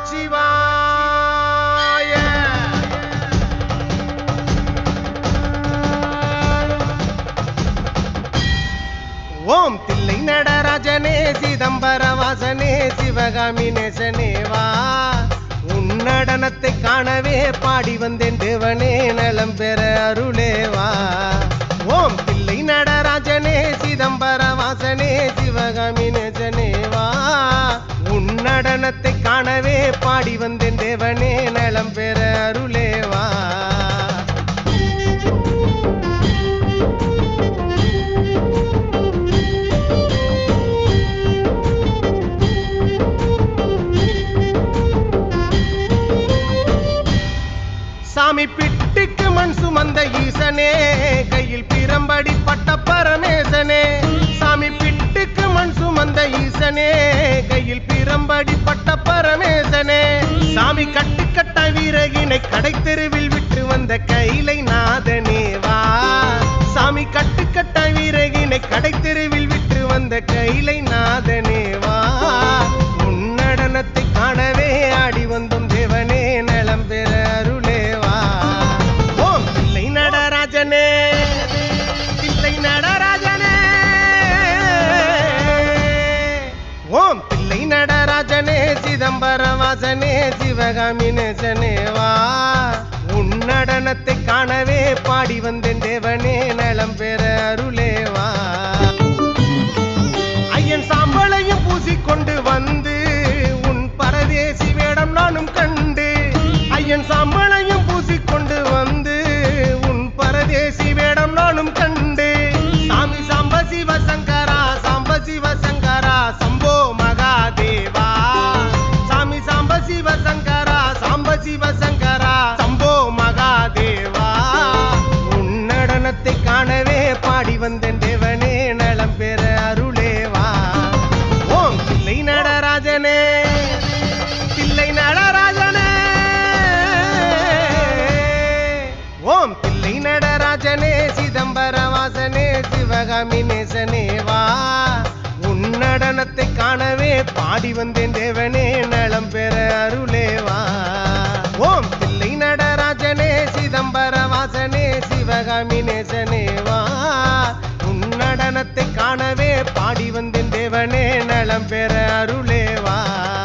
நமச்சிவாய. ஓம் தில்லை நடராஜனே சிதம்பர வாசனே சிவகாமி நேசனேவா. உன்னடனத்தை காணவே பாடி வந்தேன் தேவனே நலம் பெற அருளேவா. ஓம் தில்லை நடராஜனே சிதம்பர வாசனே சிவகாமி நேசனேவா. உன்னடனத்தை காணவே பாடி வந்தேன் தேவனே நலம் பெற அருளேவா. சாமி பிட்டுக்கு மண் சுமந்த ஈசனே கையில் பிரம்படி பட்ட பரமேசனே. சாமி பிட்டுக்கு மண் சுமந்த ஈசனே கையில் பிரம்படி பட்ட பரமேசனே. சாமி கட்டுக்கட்ட வீரகினை கடை தெருவில் விட்டு வந்த கைலை நாதனேவா. சாமி கட்டுக்கட்ட வீரகினை கடை தெருவில் விட்டு வந்த கைலை நாதனேவா. உன்னடனத்தை காணவே ஆடி வந்தோம் தேவனே நலம் பெற அருளேவா. ஓம் தில்லை நடராஜனே தில்லை நடராஜனே. ஓம் தில்லை நடராஜனே சிதம்பர வாசனே சிவகாமி நேசனேவா. உன்னடனத்தை காணவே பாடி வந்தேன் தேவனே நலம் பெற அருளேவா. ஐயன் சாம்பலையும் பூசிக்கொண்டு வந்து உன் பரதேசி வேடம் நானும் கண்டு. ஐயன் சாம்பலையும் பூசிக்கொண்டு வந்து உன் பரதேசி வேடம் நானும் கண்டு. சாமி சாம்ப சிவசங்கரா சாம்ப சிவசங்கரா சம்போ மகாதேவா. சாமி சாம்ப சிவசங்கரா சாம்ப சிவசங்கரா சம்போ மகாதேவா. உன்னடனத்தை காணவே பாடி வந்தேன் தேவனே நலம் பெற அருளேவா. ஓம் தில்லை நடராஜனே தில்லை நடராஜனே. ஓம் தில்லை நடராஜனே சிதம்பர வாசனே சிவகாமி நேசனேவா. உன்னடனத்தை காணவே பாடி வந்தேன் தேவனே நலம் பெற அருளேவா. ஓம் தில்லை நடராஜனே சிதம்பர வாசனே சிவகாமி நேசனேவா. உன்னடனத்தை காணவே பாடி வந்தேன் தேவனே நலம் பெற அருளே.